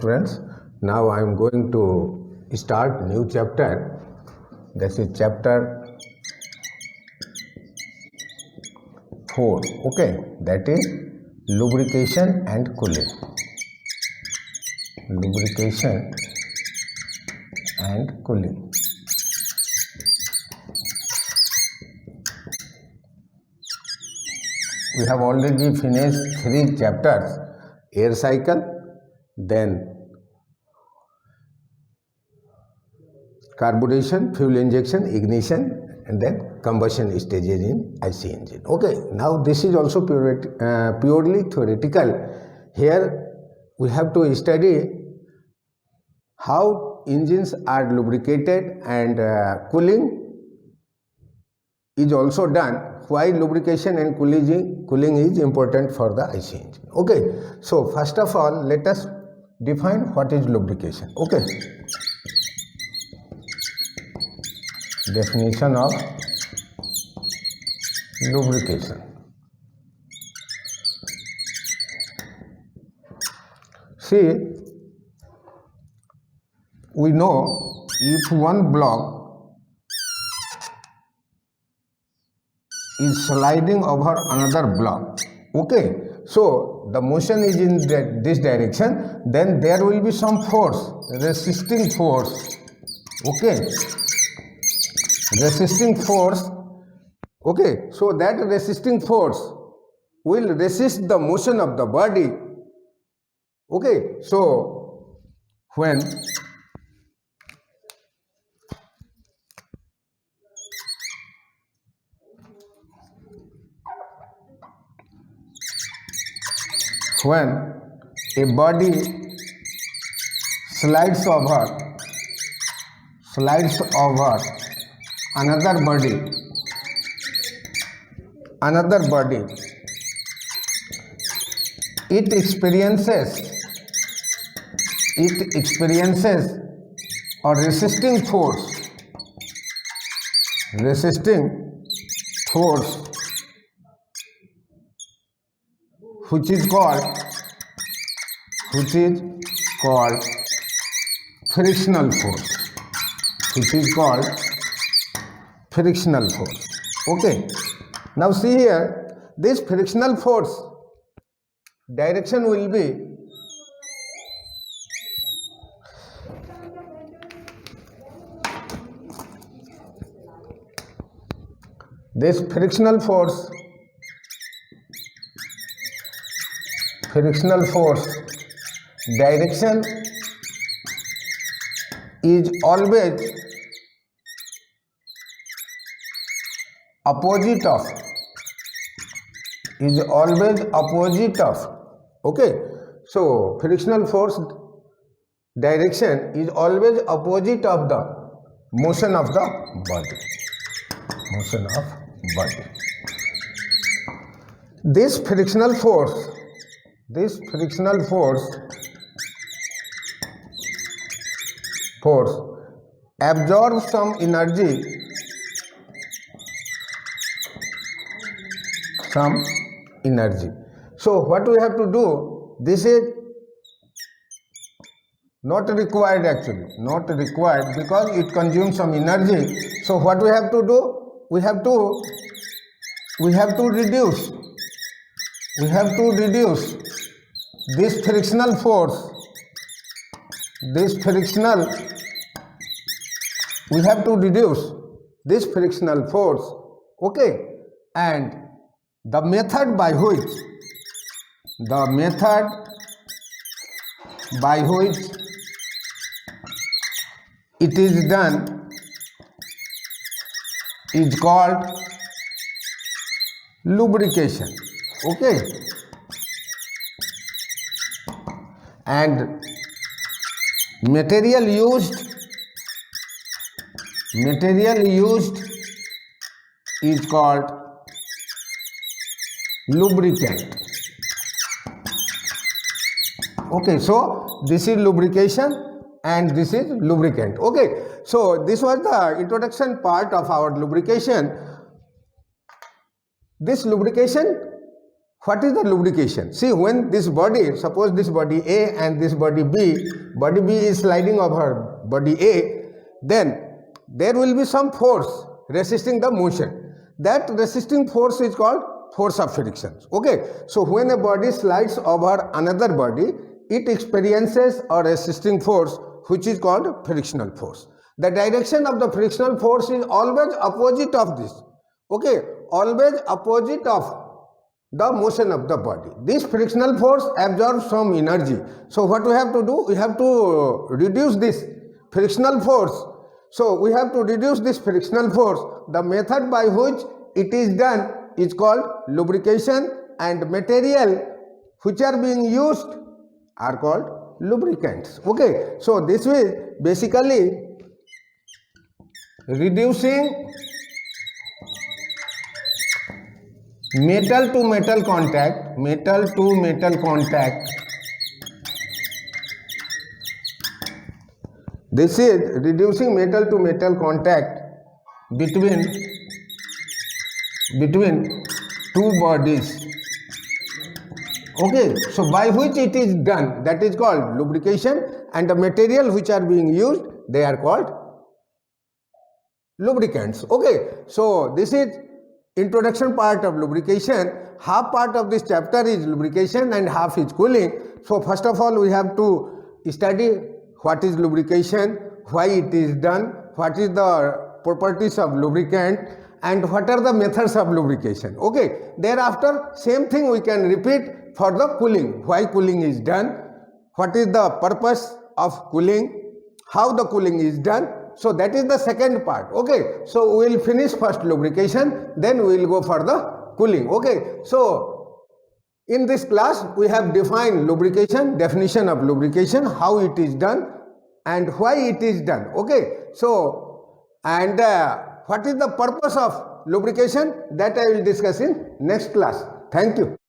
students, now I am going to start new chapter. This is chapter 4. Okay, that is lubrication and cooling. Lubrication and cooling. We have already finished 3 chapters: air cycle, then carburation, fuel injection, ignition, and then combustion stages in IC engine. Okay, now this is also purely theoretical. Here we have to study how engines are lubricated and cooling is also done. Why lubrication and cooling is important for the IC engine. Okay, so first of all, let us define what is lubrication. Okay, definition of lubrication. See, we know if one block is sliding over another block, okay, so the motion is in this direction, then there will be some force, resisting force, okay, resisting force, okay, so that resisting force will resist the motion of the body, okay, so when a body slides over another body, it experiences a resisting force which is called frictional force, okay. Now see here, this frictional force direction will be direction is always opposite of, okay, so frictional force direction is always opposite of the motion of the body. This frictional force absorbs some energy So what we have to do, this is not required because it consumes some energy. So what we have to do, we have to reduce this frictional force, okay, and the method by which it is done is called lubrication, okay, and material used is called lubricant, okay. So this is lubrication and this is lubricant, okay. So this was the introduction part of our lubrication. This lubrication What is the lubrication? See, when this body, suppose this body A and this body B is sliding over body A, then there will be some force resisting the motion. That resisting force is called force of friction. Okay, so when a body slides over another body, it experiences a resisting force which is called frictional force. The direction of the frictional force is always opposite of this. Okay, always opposite of the motion of the body. This frictional force absorbs some energy. So what we have to do? We have to reduce this frictional force. So we have to reduce this frictional force. The method by which it is done is called lubrication, and material which are being used are called lubricants. Okay, so this is basically reducing metal to metal contact, this is reducing metal to metal contact between two bodies. Okay, so by which it is done, that is called lubrication, and the material which are being used, they are called lubricants. Okay, so this is introduction part of lubrication. Half part of this chapter is lubrication and half is cooling. So first of all, we have to study what is lubrication, why it is done, what is the properties of lubricant, and what are the methods of lubrication. Okay, thereafter same thing we can repeat for the cooling. Why cooling is done, what is the purpose of cooling, how the cooling is done. So that is the second part. Okay, so we will finish first lubrication, then we will go for the cooling. Okay, so in this class we have defined lubrication, definition of lubrication, how it is done and why it is done. Okay, so and what is the purpose of lubrication, that I will discuss in next class. Thank you.